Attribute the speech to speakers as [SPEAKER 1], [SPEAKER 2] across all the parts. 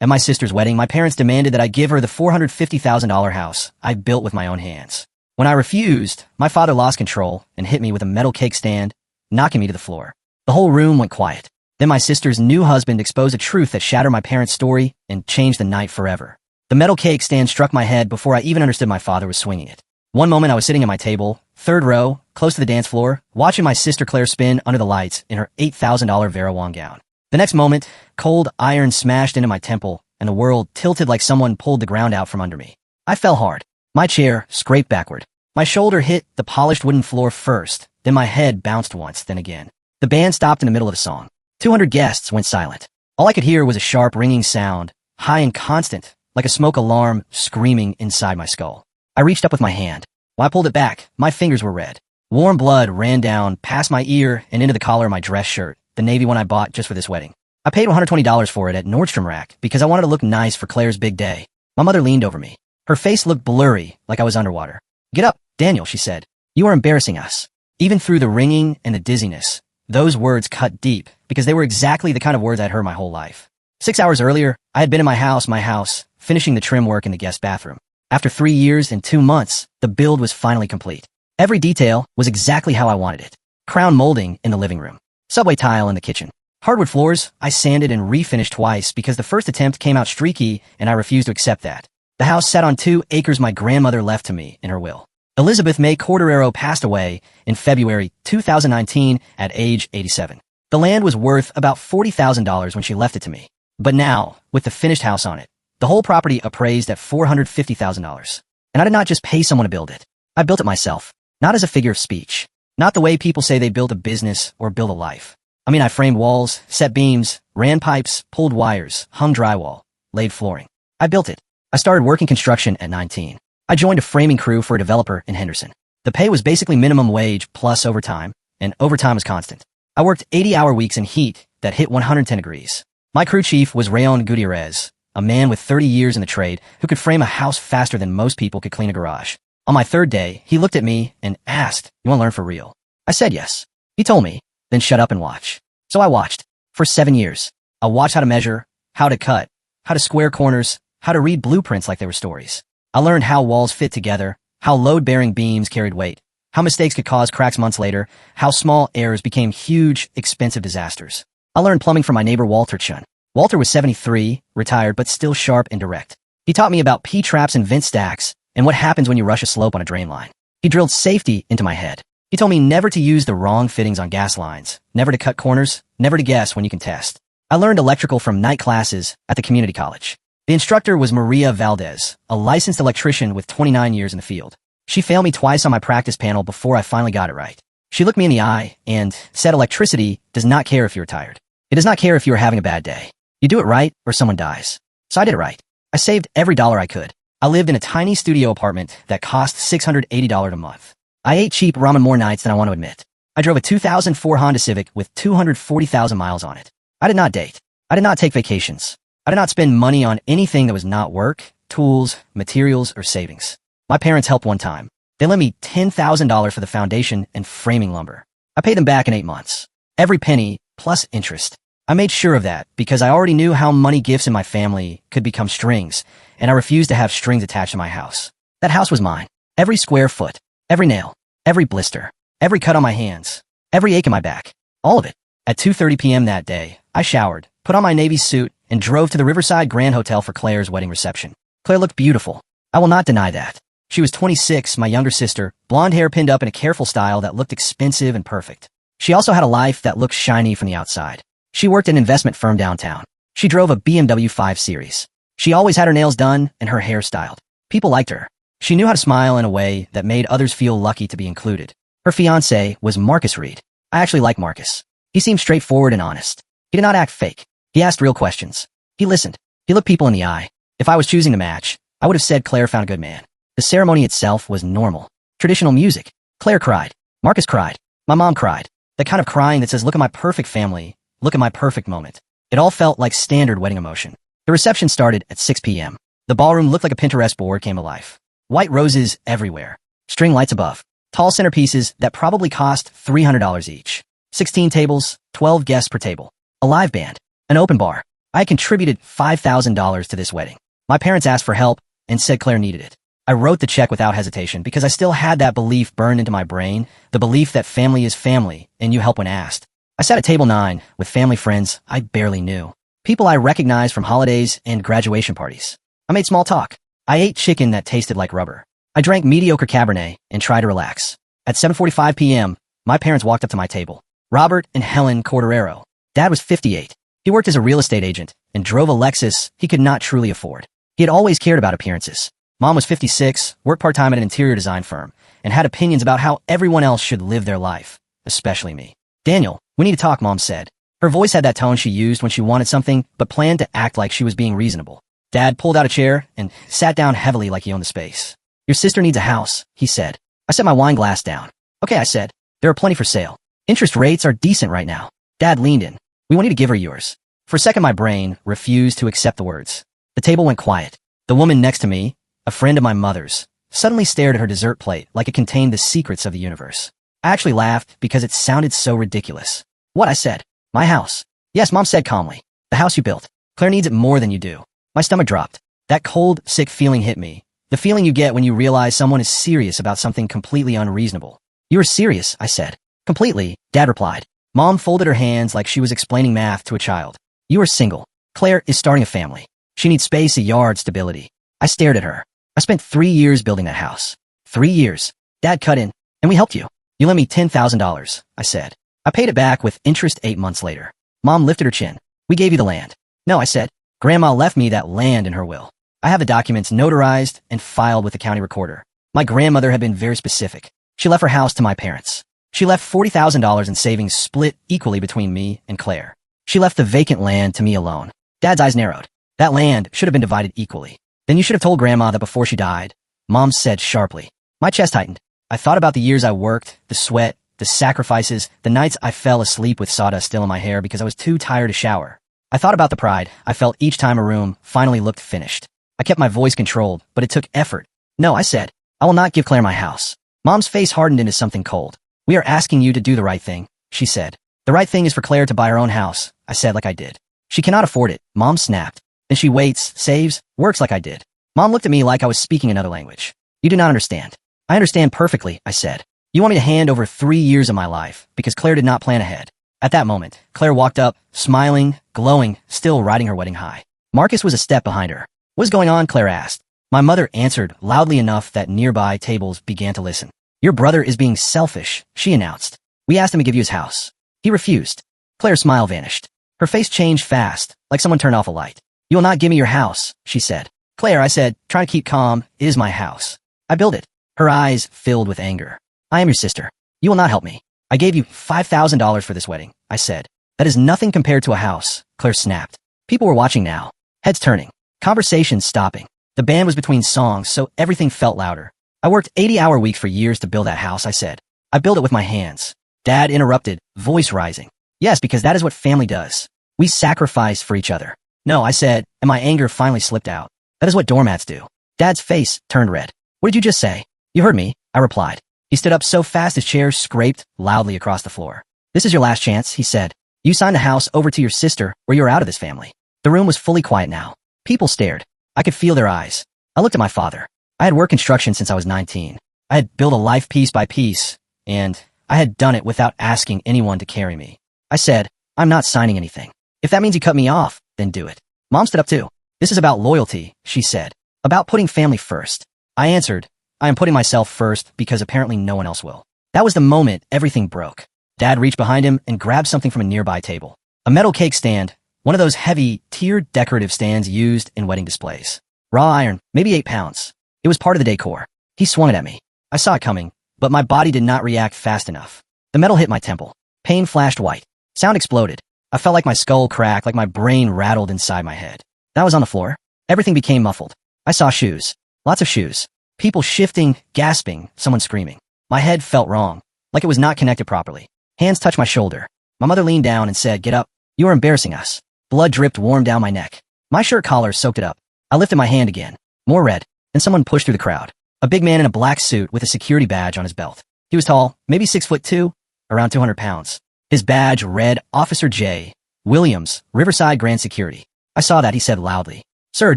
[SPEAKER 1] At my sister's wedding, my parents demanded that I give her the $450,000 house I built with my own hands. When I refused, my father lost control and hit me with a metal cake stand, knocking me to the floor. The whole room went quiet. Then my sister's new husband exposed a truth that shattered my parents' story and changed the night forever. The metal cake stand struck my head before I even understood my father was swinging it. One moment I was sitting at my table, third row, close to the dance floor, watching my sister Claire spin under the lights in her $8,000 Vera Wang gown. The next moment, cold iron smashed into my temple, and the world tilted like someone pulled the ground out from under me. I fell hard. My chair scraped backward. My shoulder hit the polished wooden floor first, then my head bounced once, then again. The band stopped in the middle of the song. 200 guests went silent. All I could hear was a sharp, ringing sound, high and constant, like a smoke alarm screaming inside my skull. I reached up with my hand. When I pulled it back, my fingers were red. Warm blood ran down past my ear and into the collar of my dress shirt, the navy one I bought just for this wedding. I paid $120 for it at Nordstrom Rack because I wanted to look nice for Claire's big day. My mother leaned over me. Her face looked blurry, like I was underwater. "Get up, Daniel," she said. "You are embarrassing us." Even through the ringing and the dizziness, those words cut deep because they were exactly the kind of words I'd heard my whole life. 6 hours earlier, I had been in my house, finishing the trim work in the guest bathroom. After 3 years and 2 months, the build was finally complete. Every detail was exactly how I wanted it. Crown molding in the living room. Subway tile in the kitchen. Hardwood floors, I sanded and refinished twice because the first attempt came out streaky and I refused to accept that. The house sat on 2 acres my grandmother left to me in her will. Elizabeth May Corderero passed away in February 2019 at age 87. The land was worth about $40,000 when she left it to me. But now, with the finished house on it, the whole property appraised at $450,000. And I did not just pay someone to build it. I built it myself, not as a figure of speech, not the way people say they build a business or build a life. I mean, I framed walls, set beams, ran pipes, pulled wires, hung drywall, laid flooring. I built it. I started working construction at 19. I joined a framing crew for a developer in Henderson. The pay was basically minimum wage plus overtime, and overtime was constant. I worked 80-hour weeks in heat that hit 110 degrees. My crew chief was Rayon Gutierrez, a man with 30 years in the trade who could frame a house faster than most people could clean a garage. On my third day, he looked at me and asked, "You want to learn for real?" I said yes. He told me, "Then shut up and watch." So I watched. For 7 years. I watched how to measure, how to cut, how to square corners, how to read blueprints like they were stories. I learned how walls fit together, how load-bearing beams carried weight, how mistakes could cause cracks months later, how small errors became huge, expensive disasters. I learned plumbing from my neighbor Walter Chun. Walter was 73, retired, but still sharp and direct. He taught me about P-traps and vent stacks and what happens when you rush a slope on a drain line. He drilled safety into my head. He told me never to use the wrong fittings on gas lines, never to cut corners, never to guess when you can test. I learned electrical from night classes at the community college. The instructor was Maria Valdez, a licensed electrician with 29 years in the field. She failed me twice on my practice panel before I finally got it right. She looked me in the eye and said electricity does not care if you're tired. It does not care if you are having a bad day. You do it right or someone dies. So I did it right. I saved every dollar I could. I lived in a tiny studio apartment that cost $680 a month. I ate cheap ramen more nights than I want to admit. I drove a 2004 Honda Civic with 240,000 miles on it. I did not date. I did not take vacations. I did not spend money on anything that was not work, tools, materials, or savings. My parents helped one time. They lent me $10,000 for the foundation and framing lumber. I paid them back in 8 months. Every penny, plus interest. I made sure of that because I already knew how money gifts in my family could become strings, and I refused to have strings attached to my house. That house was mine. Every square foot. Every nail, every blister, every cut on my hands, every ache in my back, all of it. At 2:30 p.m. that day, I showered, put on my Navy suit, and drove to the Riverside Grand Hotel for Claire's wedding reception. Claire looked beautiful. I will not deny that. She was 26, my younger sister, blonde hair pinned up in a careful style that looked expensive and perfect. She also had a life that looked shiny from the outside. She worked at an investment firm downtown. She drove a BMW 5 Series. She always had her nails done and her hair styled. People liked her. She knew how to smile in a way that made others feel lucky to be included. Her fiancé was Marcus Reed. I actually like Marcus. He seemed straightforward and honest. He did not act fake. He asked real questions. He listened. He looked people in the eye. If I was choosing to match, I would have said Claire found a good man. The ceremony itself was normal. Traditional music. Claire cried. Marcus cried. My mom cried. The kind of crying that says, look at my perfect family. Look at my perfect moment. It all felt like standard wedding emotion. The reception started at 6 p.m. The ballroom looked like a Pinterest board came to life. White roses everywhere. String lights above. Tall centerpieces that probably cost $300 each. 16 tables, 12 guests per table. A live band. An open bar. I had contributed $5,000 to this wedding. My parents asked for help and said Claire needed it. I wrote the check without hesitation because I still had that belief burned into my brain, the belief that family is family and you help when asked. I sat at table 9 with family friends I barely knew. People I recognized from holidays and graduation parties. I made small talk. I ate chicken that tasted like rubber. I drank mediocre Cabernet and tried to relax. At 7:45 p.m., my parents walked up to my table. Robert and Helen Corderero. Dad was 58. He worked as a real estate agent and drove a Lexus he could not truly afford. He had always cared about appearances. Mom was 56, worked part-time at an interior design firm, and had opinions about how everyone else should live their life, especially me. Daniel, we need to talk, Mom said. Her voice had that tone she used when she wanted something, but planned to act like she was being reasonable. Dad pulled out a chair and sat down heavily like he owned the space. Your sister needs a house, he said. I set my wine glass down. Okay, I said. There are plenty for sale. Interest rates are decent right now. Dad leaned in. We want you to give her yours. For a second, my brain refused to accept the words. The table went quiet. The woman next to me, a friend of my mother's, suddenly stared at her dessert plate like it contained the secrets of the universe. I actually laughed because it sounded so ridiculous. What? I said. My house. Yes, Mom said calmly. The house you built. Claire needs it more than you do. My stomach dropped. That cold, sick feeling hit me. The feeling you get when you realize someone is serious about something completely unreasonable. You are serious, I said. Completely, Dad replied. Mom folded her hands like she was explaining math to a child. You are single. Claire is starting a family. She needs space, a yard, stability. I stared at her. I spent 3 years building that house. 3 years. Dad cut in, and we helped you. You lent me $10,000, I said. I paid it back with interest 8 months later. Mom lifted her chin. We gave you the land. No, I said. Grandma left me that land in her will. I have the documents notarized and filed with the county recorder. My grandmother had been very specific. She left her house to my parents. She left $40,000 in savings split equally between me and Claire. She left the vacant land to me alone. Dad's eyes narrowed. That land should have been divided equally. Then you should have told Grandma that before she died. Mom said sharply. My chest tightened. I thought about the years I worked, the sweat, the sacrifices, the nights I fell asleep with sawdust still in my hair because I was too tired to shower. I thought about the pride I felt each time a room finally looked finished. I kept my voice controlled, but it took effort. No, I said. I will not give Claire my house. Mom's face hardened into something cold. We are asking you to do the right thing, she said. The right thing is for Claire to buy her own house, I said like I did. She cannot afford it, Mom snapped. Then she waits, saves, works like I did. Mom looked at me like I was speaking another language. You do not understand. I understand perfectly, I said. You want me to hand over 3 years of my life because Claire did not plan ahead. At that moment, Claire walked up, smiling, glowing, still riding her wedding high. Marcus was a step behind her. What's going on? Claire asked. My mother answered loudly enough that nearby tables began to listen. Your brother is being selfish, she announced. We asked him to give you his house. He refused. Claire's smile vanished. Her face changed fast, like someone turned off a light. You will not give me your house, she said. Claire, I said, trying to keep calm, it is my house. I built it. Her eyes filled with anger. I am your sister. You will not help me. I gave you $5,000 for this wedding, I said. That is nothing compared to a house, Claire snapped. People were watching now, heads turning, conversations stopping. The band was between songs, so everything felt louder. I worked 80-hour weeks for years to build that house, I said. I built it with my hands. Dad interrupted, voice rising. Yes, because that is what family does. We sacrifice for each other. No, I said, and my anger finally slipped out. That is what doormats do. Dad's face turned red. What did you just say? You heard me, I replied. He stood up so fast his chair scraped loudly across the floor. This is your last chance, he said. You signed the house over to your sister or you're out of this family. The room was fully quiet now. People stared. I could feel their eyes. I looked at my father. I had worked construction since I was 19. I had built a life piece by piece, and I had done it without asking anyone to carry me. I said, I'm not signing anything. If that means you cut me off, then do it. Mom stood up too. This is about loyalty, she said. About putting family first. I answered, I am putting myself first because apparently no one else will. That was the moment everything broke. Dad reached behind him and grabbed something from a nearby table. A metal cake stand, one of those heavy, tiered decorative stands used in wedding displays. Raw iron, maybe 8 pounds. It was part of the decor. He swung it at me. I saw it coming, but my body did not react fast enough. The metal hit my temple. Pain flashed white. Sound exploded. I felt like my skull cracked, like my brain rattled inside my head. I was on the floor. Everything became muffled. I saw shoes. Lots of shoes. People shifting, gasping, someone screaming. My head felt wrong, like it was not connected properly. Hands touched my shoulder. My mother leaned down and said, get up. You are embarrassing us. Blood dripped warm down my neck. My shirt collar soaked it up. I lifted my hand again. More red. And someone pushed through the crowd. A big man in a black suit with a security badge on his belt. He was tall, maybe 6'2", around 200 pounds. His badge read Officer J. Williams, Riverside Grand Security. I saw that, he said loudly. Sir,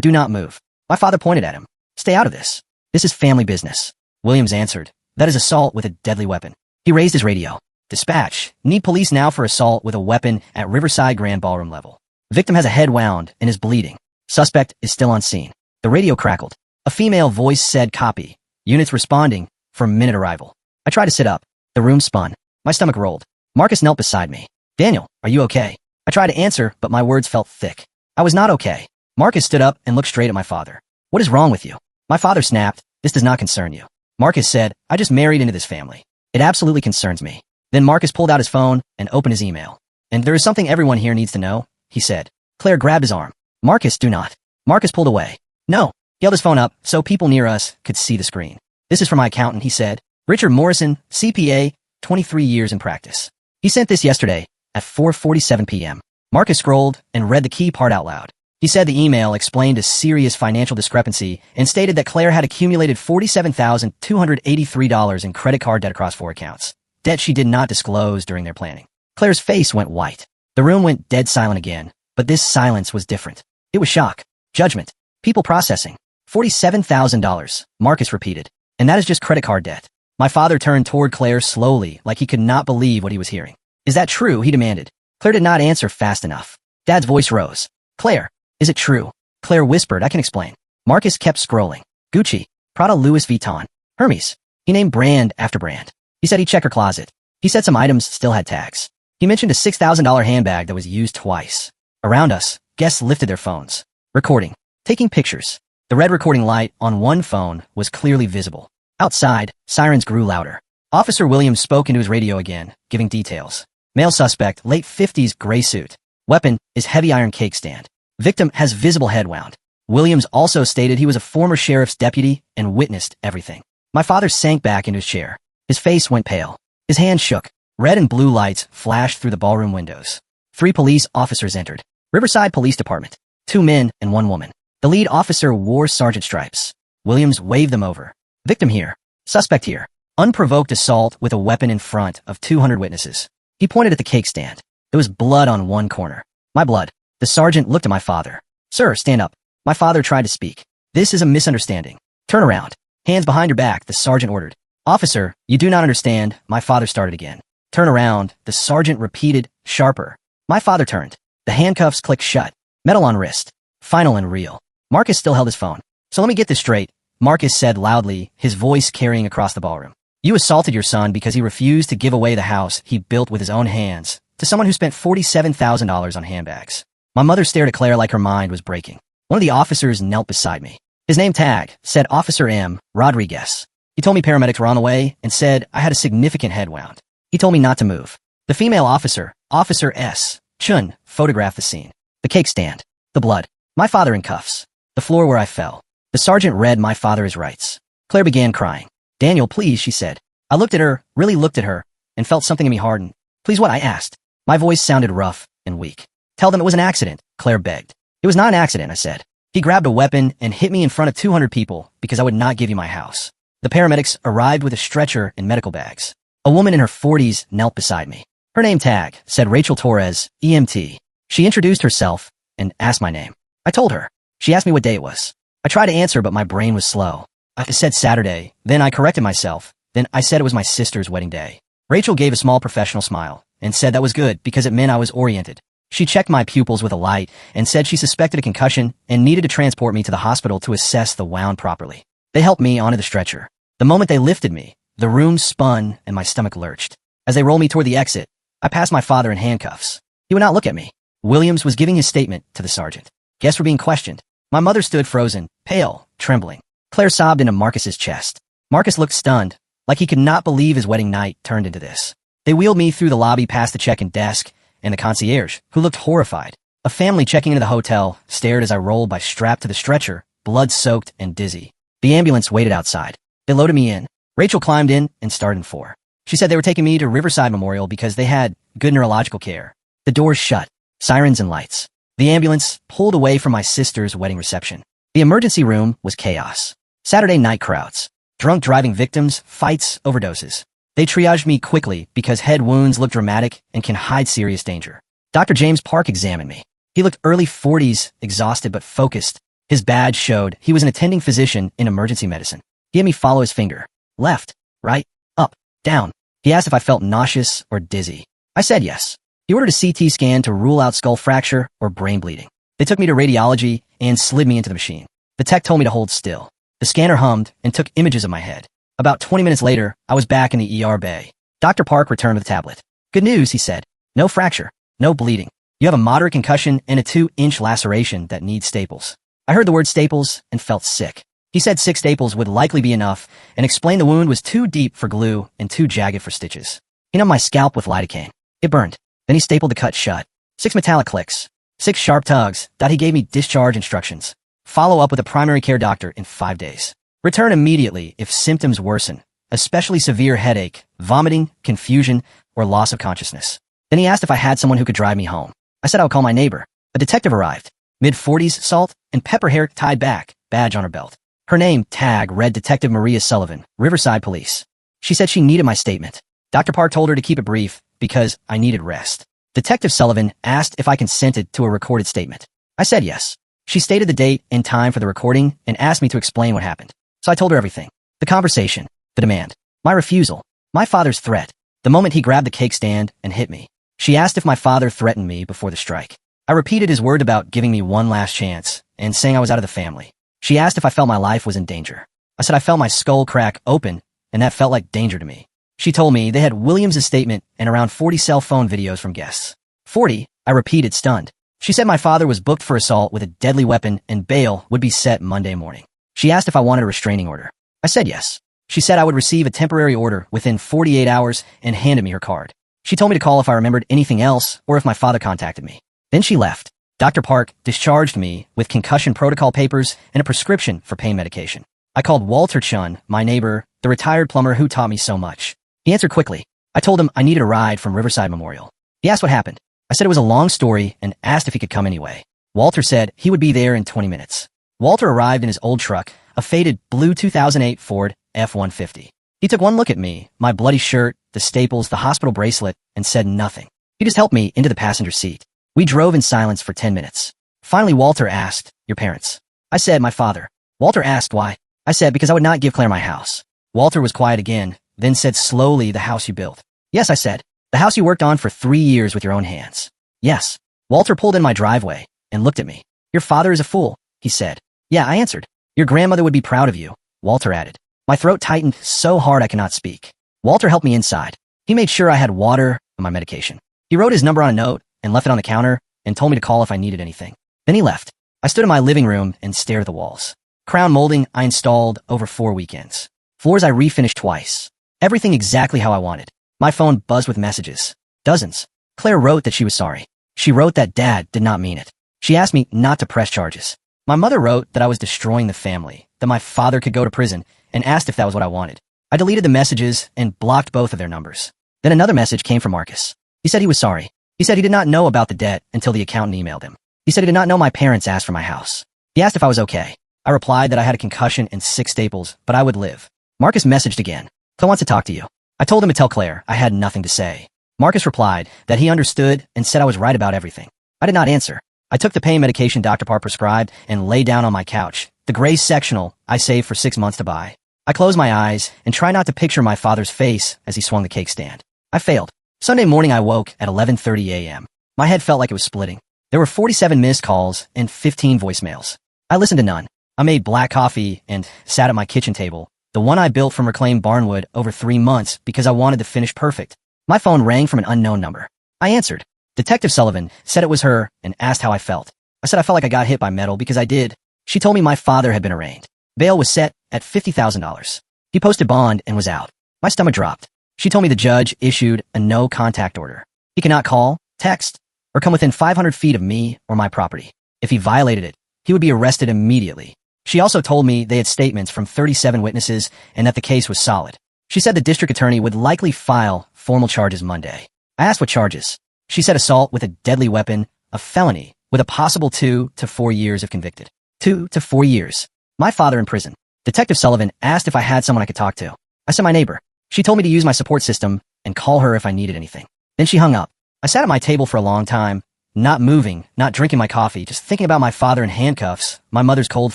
[SPEAKER 1] do not move. My father pointed at him. Stay out of this. This is family business. Williams answered. That is assault with a deadly weapon. He raised his radio. Dispatch. Need police now for assault with a weapon at Riverside Grand Ballroom level. Victim has a head wound and is bleeding. Suspect is still on scene. The radio crackled. A female voice said copy. Units responding for minute arrival. I tried to sit up. The room spun. My stomach rolled. Marcus knelt beside me. Daniel, are you okay? I tried to answer, but my words felt thick. I was not okay. Marcus stood up and looked straight at my father. What is wrong with you? My father snapped. This does not concern you. Marcus said, I just married into this family. It absolutely concerns me. Then Marcus pulled out his phone and opened his email. And there is something everyone here needs to know, he said. Claire grabbed his arm. Marcus, do not. Marcus pulled away. No. He held his phone up so people near us could see the screen. This is from my accountant, he said. Richard Morrison, CPA, 23 years in practice. He sent this yesterday at 4:47 p.m. Marcus scrolled and read the key part out loud. He said the email explained a serious financial discrepancy and stated that Claire had accumulated $47,283 in credit card debt across 4 accounts. Debt she did not disclose during their planning. Claire's face went white. The room went dead silent again, but this silence was different. It was shock, judgment, people processing. $47,000, Marcus repeated. And that is just credit card debt. My father turned toward Claire slowly, like he could not believe what he was hearing. Is that true? He demanded. Claire did not answer fast enough. Dad's voice rose. Claire, is it true? Claire whispered, I can explain. Marcus kept scrolling. Gucci, Prada, Louis Vuitton, Hermes. He named brand after brand. He said he'd check her closet. He said some items still had tags. He mentioned a $6,000 handbag that was used twice. Around us, guests lifted their phones. Recording. Taking pictures. The red recording light on one phone was clearly visible. Outside, sirens grew louder. Officer Williams spoke into his radio again, giving details. Male suspect, late 50s, gray suit. Weapon is heavy iron cake stand. Victim has visible head wound. Williams also stated he was a former sheriff's deputy and witnessed everything. My father sank back into his chair. His face went pale. His hand shook. Red and blue lights flashed through the ballroom windows. 3 police officers entered. Riverside Police Department. 2 men and 1 woman. The lead officer wore sergeant stripes. Williams waved them over. Victim here. Suspect here. Unprovoked assault with a weapon in front of 200 witnesses. He pointed at the cake stand. There was blood on one corner. My blood. The sergeant looked at my father. Sir, stand up. My father tried to speak. This is a misunderstanding. Turn around. Hands behind your back, the sergeant ordered. Officer, you do not understand. My father started again. Turn around, the sergeant repeated, sharper. My father turned. The handcuffs clicked shut. Metal on wrist. Final and real. Marcus still held his phone. So let me get this straight, Marcus said loudly, his voice carrying across the ballroom. You assaulted your son because he refused to give away the house he built with his own hands to someone who spent $47,000 on handbags. My mother stared at Claire like her mind was breaking. One of the officers knelt beside me. His name tag said Officer M. Rodriguez. He told me paramedics were on the way and said I had a significant head wound. He told me not to move. The female officer, Officer S. Chun, photographed the scene. The cake stand. The blood. My father in cuffs. The floor where I fell. The sergeant read my father his rights. Claire began crying. Daniel, please, she said. I looked at her, really looked at her, and felt something in me harden. Please, what? I asked. My voice sounded rough and weak. Tell them it was an accident, Claire begged. It was not an accident, I said. He grabbed a weapon and hit me in front of 200 people because I would not give you my house. The paramedics arrived with a stretcher and medical bags. A woman in her 40s knelt beside me. Her name tag said Rachel Torres, EMT. She introduced herself and asked my name. I told her. She asked me what day it was. I tried to answer, but my brain was slow. I said Saturday, then I corrected myself, then I said it was my sister's wedding day. Rachel gave a small professional smile and said that was good because it meant I was oriented. She checked my pupils with a light and said she suspected a concussion and needed to transport me to the hospital to assess the wound properly. They helped me onto the stretcher. The moment they lifted me, the room spun and my stomach lurched. As they rolled me toward the exit, I passed my father in handcuffs. He would not look at me. Williams was giving his statement to the sergeant. Guests were being questioned. My mother stood frozen, pale, trembling. Claire sobbed into Marcus's chest. Marcus looked stunned, like he could not believe his wedding night turned into this. They wheeled me through the lobby past the check-in desk and the concierge, who looked horrified. A family checking into the hotel stared as I rolled by strapped to the stretcher, blood-soaked and dizzy. The ambulance waited outside. They loaded me in. Rachel climbed in and started in 4. She said they were taking me to Riverside Memorial because they had good neurological care. The doors shut. Sirens and lights. The ambulance pulled away from my sister's wedding reception. The emergency room was chaos. Saturday night crowds. Drunk driving victims, fights, overdoses. They triaged me quickly because head wounds look dramatic and can hide serious danger. Dr. James Park examined me. He looked early 40s, exhausted but focused. His badge showed he was an attending physician in emergency medicine. He had me follow his finger. Left, right, up, down. He asked if I felt nauseous or dizzy. I said yes. He ordered a CT scan to rule out skull fracture or brain bleeding. They took me to radiology and slid me into the machine. The tech told me to hold still. The scanner hummed and took images of my head. About 20 minutes later, I was back in the ER bay. Dr. Park returned with a tablet. Good news, he said. No fracture, no bleeding. You have a moderate concussion and a 2-inch laceration that needs staples. I heard the word staples and felt sick. He said 6 staples would likely be enough and explained the wound was too deep for glue and too jagged for stitches. He numbed my scalp with lidocaine. It burned. Then he stapled the cut shut. 6 metallic clicks. 6 sharp tugs. He gave me discharge instructions. Follow up with a primary care doctor in 5 days. Return immediately if symptoms worsen, especially severe headache, vomiting, confusion, or loss of consciousness. Then he asked if I had someone who could drive me home. I said I would call my neighbor. A detective arrived. Mid-40s, salt, and pepper hair tied back, badge on her belt. Her name, tag, read Detective Maria Sullivan, Riverside Police. She said she needed my statement. Dr. Park told her to keep it brief because I needed rest. Detective Sullivan asked if I consented to a recorded statement. I said yes. She stated the date and time for the recording and asked me to explain what happened. So I told her everything. The conversation, the demand, my refusal, my father's threat, the moment he grabbed the cake stand and hit me. She asked if my father threatened me before the strike. I repeated his word about giving me one last chance and saying I was out of the family. She asked if I felt my life was in danger. I said I felt my skull crack open and that felt like danger to me. She told me they had Williams' statement and around 40 cell phone videos from guests. 40, I repeated, stunned. She said my father was booked for assault with a deadly weapon and bail would be set Monday morning. She asked if I wanted a restraining order. I said yes. She said I would receive a temporary order within 48 hours and handed me her card. She told me to call if I remembered anything else or if my father contacted me. Then she left. Dr. Park discharged me with concussion protocol papers and a prescription for pain medication. I called Walter Chun, my neighbor, the retired plumber who taught me so much. He answered quickly. I told him I needed a ride from Riverside Memorial. He asked what happened. I said it was a long story and asked if he could come anyway. Walter said he would be there in 20 minutes. Walter arrived in his old truck, a faded blue 2008 Ford F-150. He took one look at me, my bloody shirt, the staples, the hospital bracelet, and said nothing. He just helped me into the passenger seat. We drove in silence for 10 minutes. Finally, Walter asked, your parents? I said, my father. Walter asked why. I said, because I would not give Claire my house. Walter was quiet again, then said slowly, the house you built. Yes, I said. The house you worked on for 3 years with your own hands. Yes. Walter pulled in my driveway and looked at me. Your father is a fool, he said. Yeah, I answered. Your grandmother would be proud of you, Walter added. My throat tightened so hard I cannot speak. Walter helped me inside. He made sure I had water and my medication. He wrote his number on a note and left it on the counter and told me to call if I needed anything. Then he left. I stood in my living room and stared at the walls. Crown molding I installed over 4 weekends. Floors I refinished twice. Everything exactly how I wanted. My phone buzzed with messages. Dozens. Claire wrote that she was sorry. She wrote that Dad did not mean it. She asked me not to press charges. My mother wrote that I was destroying the family, that my father could go to prison, and asked if that was what I wanted. I deleted the messages and blocked both of their numbers. Then another message came from Marcus. He said he was sorry. He said he did not know about the debt until the accountant emailed him. He said he did not know my parents asked for my house. He asked if I was okay. I replied that I had a concussion and 6 staples, but I would live. Marcus messaged again. Claire wants to talk to you. I told him to tell Claire I had nothing to say. Marcus replied that he understood and said I was right about everything. I did not answer. I took the pain medication Dr. Park prescribed and lay down on my couch, the gray sectional I saved for 6 months to buy. I closed my eyes and tried not to picture my father's face as he swung the cake stand. I failed. Sunday morning I woke at 11:30 a.m. My head felt like it was splitting. There were 47 missed calls and 15 voicemails. I listened to none. I made black coffee and sat at my kitchen table, the one I built from reclaimed barnwood over 3 months because I wanted the finish perfect. My phone rang from an unknown number. I answered. Detective Sullivan said it was her and asked how I felt. I said I felt like I got hit by metal because I did. She told me my father had been arraigned. Bail was set at $50,000. He posted bond and was out. My stomach dropped. She told me the judge issued a no contact order. He cannot call, text, or come within 500 feet of me or my property. If he violated it, he would be arrested immediately. She also told me they had statements from 37 witnesses and that the case was solid. She said the district attorney would likely file formal charges Monday. I asked what charges. She said assault with a deadly weapon, a felony, with a possible 2 to 4 years if convicted. 2 to 4 years. My father in prison. Detective Sullivan asked if I had someone I could talk to. I said my neighbor. She told me to use my support system and call her if I needed anything. Then she hung up. I sat at my table for a long time, not moving, not drinking my coffee, just thinking about my father in handcuffs, my mother's cold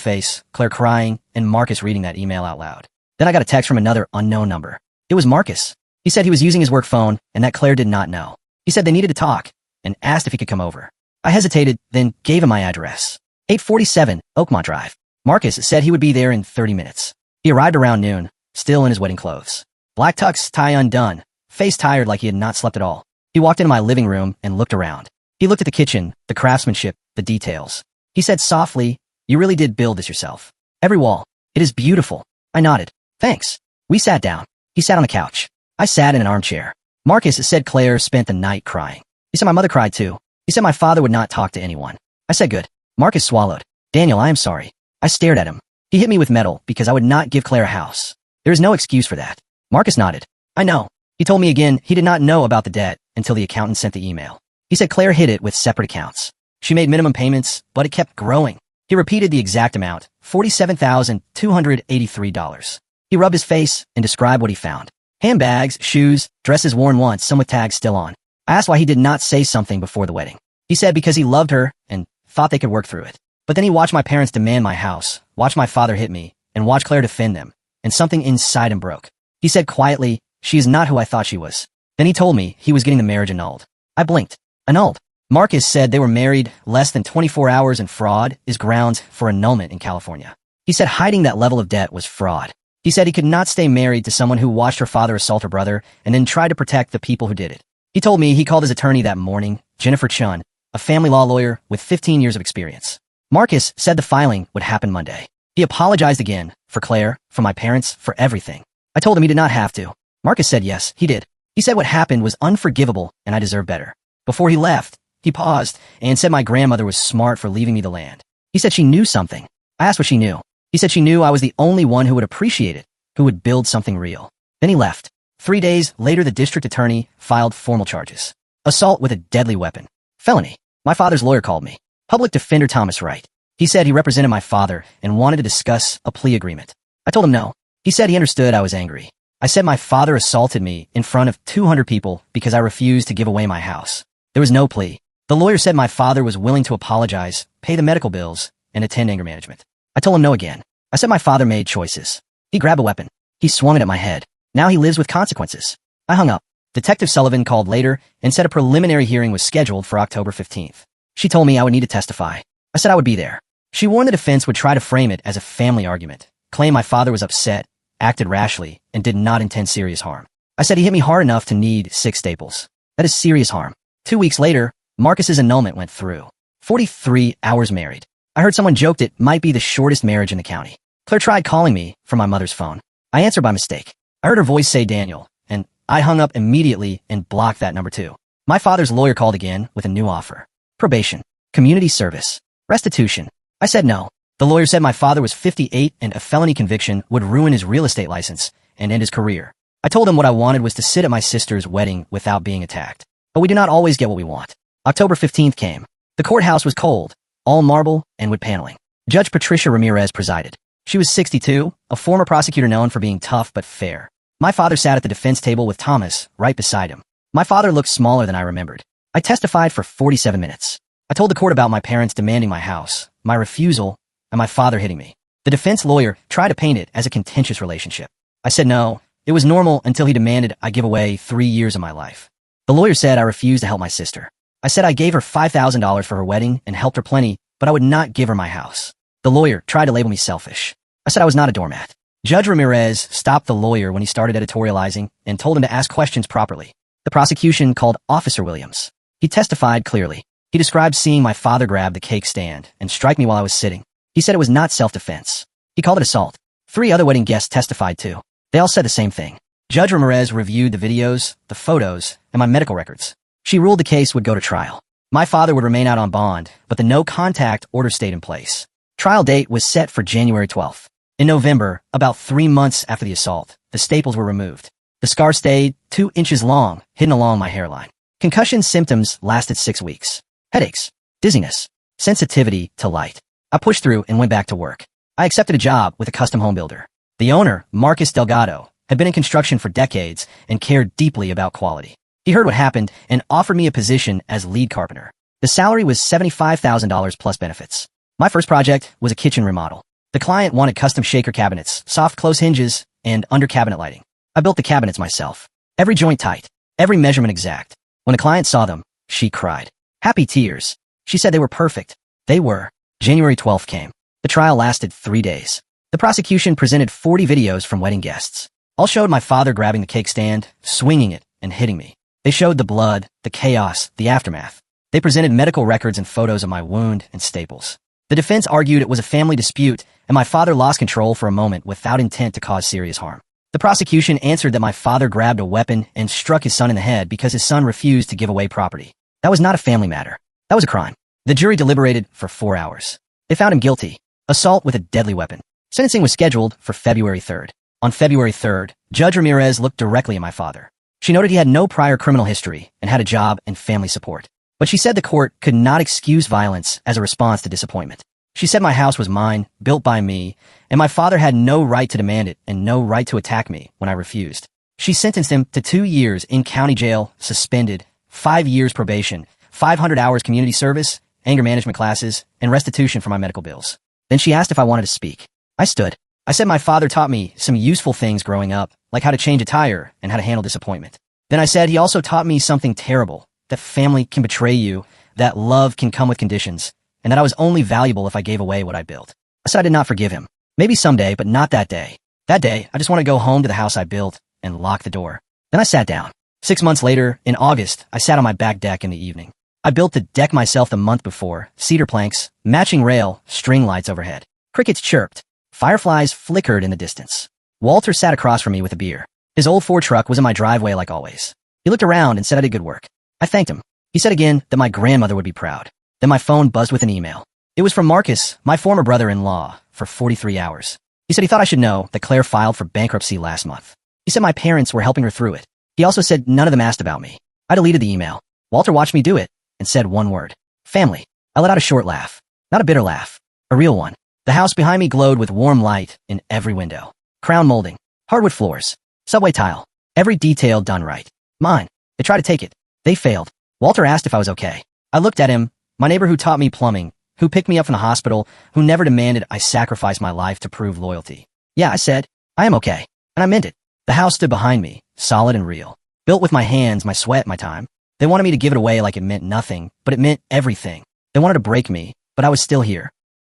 [SPEAKER 1] face, Claire crying, and Marcus reading that email out loud. Then I got a text from another unknown number. It was Marcus. He said he was using his work phone and that Claire did not know. He said they needed to talk and asked if he could come over. I hesitated, then gave him my address. 847 Oakmont Drive. Marcus said he would be there in 30 minutes. He arrived around noon, still in his wedding clothes. Black tux, tie undone, face tired like he had not slept at all. He walked into my living room and looked around. He looked at the kitchen, the craftsmanship, the details. He said softly, "You really did build this yourself. Every wall. It is beautiful." I nodded. "Thanks." We sat down. He sat on the couch. I sat in an armchair. Marcus said Claire spent the night crying. He said my mother cried too. He said my father would not talk to anyone. I said good. Marcus swallowed. "Daniel, I am sorry." I stared at him. He hit me with metal because I would not give Claire a house. There is no excuse for that. Marcus nodded. "I know." He told me again he did not know about the debt until the accountant sent the email. He said Claire hid it with separate accounts. She made minimum payments, but it kept growing. He repeated the exact amount, $47,283. He rubbed his face and described what he found. Handbags, shoes, dresses worn once, some with tags still on. I asked why he did not say something before the wedding. He said because he loved her and thought they could work through it. But then he watched my parents demand my house, watched my father hit me, and watched Claire defend them, and something inside him broke. He said quietly, "She is not who I thought she was." Then he told me he was getting the marriage annulled. I blinked. Annulled. Marcus said they were married less than 24 hours and fraud is grounds for annulment in California. He said hiding that level of debt was fraud. He said he could not stay married to someone who watched her father assault her brother and then try to protect the people who did it. He told me he called his attorney that morning, Jennifer Chun, a family law lawyer with 15 years of experience. Marcus said the filing would happen Monday. He apologized again, for Claire, for my parents, for everything. I told him he did not have to. Marcus said yes, he did. He said what happened was unforgivable and I deserve better. Before he left, he paused and said my grandmother was smart for leaving me the land. He said she knew something. I asked what she knew. He said she knew I was the only one who would appreciate it, who would build something real. Then he left. 3 days later, the district attorney filed formal charges. Assault with a deadly weapon. Felony. My father's lawyer called me. Public Defender Thomas Wright. He said he represented my father and wanted to discuss a plea agreement. I told him no. He said he understood I was angry. I said my father assaulted me in front of 200 people because I refused to give away my house. There was no plea. The lawyer said my father was willing to apologize, pay the medical bills, and attend anger management. I told him no again. I said my father made choices. He grabbed a weapon. He swung it at my head. Now he lives with consequences. I hung up. Detective Sullivan called later and said a preliminary hearing was scheduled for October 15th. She told me I would need to testify. I said I would be there. She warned the defense would try to frame it as a family argument, claim my father was upset, acted rashly, and did not intend serious harm. I said he hit me hard enough to need 6 staples. That is serious harm. 2 weeks later, Marcus's annulment went through. 43 hours married. I heard someone joked it might be the shortest marriage in the county. Claire tried calling me from my mother's phone. I answered by mistake. I heard her voice say Daniel, and I hung up immediately and blocked that number too. My father's lawyer called again with a new offer. Probation. Community service. Restitution. I said no. The lawyer said my father was 58 and a felony conviction would ruin his real estate license and end his career. I told him what I wanted was to sit at my sister's wedding without being attacked. But we do not always get what we want. October 15th came. The courthouse was cold, all marble and wood paneling. Judge Patricia Ramirez presided. She was 62, a former prosecutor known for being tough but fair. My father sat at the defense table with Thomas right beside him. My father looked smaller than I remembered. I testified for 47 minutes. I told the court about my parents demanding my house, my refusal, and my father hitting me. The defense lawyer tried to paint it as a contentious relationship. I said no, it was normal until he demanded I give away 3 years of my life. The lawyer said I refused to help my sister. I said I gave her $5,000 for her wedding and helped her plenty, but I would not give her my house. The lawyer tried to label me selfish. I said I was not a doormat. Judge Ramirez stopped the lawyer when he started editorializing and told him to ask questions properly. The prosecution called Officer Williams. He testified clearly. He described seeing my father grab the cake stand and strike me while I was sitting. He said it was not self-defense. He called it assault. 3 other wedding guests testified too. They all said the same thing. Judge Ramirez reviewed the videos, the photos, and my medical records. She ruled the case would go to trial. My father would remain out on bond, but the no-contact order stayed in place. Trial date was set for January 12th. In November, about 3 months after the assault, the staples were removed. The scar stayed 2 inches long, hidden along my hairline. Concussion symptoms lasted 6 weeks. Headaches, dizziness, sensitivity to light. I pushed through and went back to work. I accepted a job with a custom home builder. The owner, Marcus Delgado, had been in construction for decades and cared deeply about quality. He heard what happened and offered me a position as lead carpenter. The salary was $75,000 plus benefits. My first project was a kitchen remodel. The client wanted custom shaker cabinets, soft close hinges, and under-cabinet lighting. I built the cabinets myself. Every joint tight, every measurement exact. When the client saw them, she cried. Happy tears. She said they were perfect. They were. January 12th came. The trial lasted 3 days. The prosecution presented 40 videos from wedding guests. All showed my father grabbing the cake stand, swinging it, and hitting me. They showed the blood, the chaos, the aftermath. They presented medical records and photos of my wound and staples. The defense argued it was a family dispute, and my father lost control for a moment without intent to cause serious harm. The prosecution answered that my father grabbed a weapon and struck his son in the head because his son refused to give away property. That was not a family matter. That was a crime. The jury deliberated for 4 hours. They found him guilty. Assault with a deadly weapon. Sentencing was scheduled for February 3rd. On February 3rd, Judge Ramirez looked directly at my father. She noted he had no prior criminal history and had a job and family support. But she said the court could not excuse violence as a response to disappointment. She said my house was mine, built by me, and my father had no right to demand it and no right to attack me when I refused. She sentenced him to 2 years in county jail, suspended, 5 years probation, 500 hours community service, anger management classes, and restitution for my medical bills. Then she asked if I wanted to speak. I stood. I said my father taught me some useful things growing up, like how to change a tire and how to handle disappointment. Then I said he also taught me something terrible, that family can betray you, that love can come with conditions, and that I was only valuable if I gave away what I built. I said I did not forgive him. Maybe someday, but not that day. That day, I just want to go home to the house I built and lock the door. Then I sat down. 6 months later, in August, I sat on my back deck in the evening. I built the deck myself the month before, cedar planks, matching rail, string lights overhead. Crickets chirped. Fireflies flickered in the distance. Walter sat across from me with a beer. His old Ford truck was in my driveway like always. He looked around and said I did good work. I thanked him. He said again that my grandmother would be proud. Then my phone buzzed with an email. It was from Marcus, my former brother-in-law, for 43 hours. He said he thought I should know that Claire filed for bankruptcy last month. He said my parents were helping her through it. He also said none of them asked about me. I deleted the email. Walter watched me do it and said one word. Family. I let out a short laugh. Not a bitter laugh. A real one. The house behind me glowed with warm light in every window. Crown molding. Hardwood floors. Subway tile. Every detail done right. Mine. They tried to take it. They failed. Walter asked if I was okay. I looked at him, my neighbor who taught me plumbing, who picked me up from the hospital, who never demanded I sacrifice my life to prove loyalty. Yeah, I said, I am okay. And I meant it. The house stood behind me, solid and real. Built with my hands, my sweat, my time. They wanted me to give it away like it meant nothing, but it meant everything. They wanted to break me, but I was still here.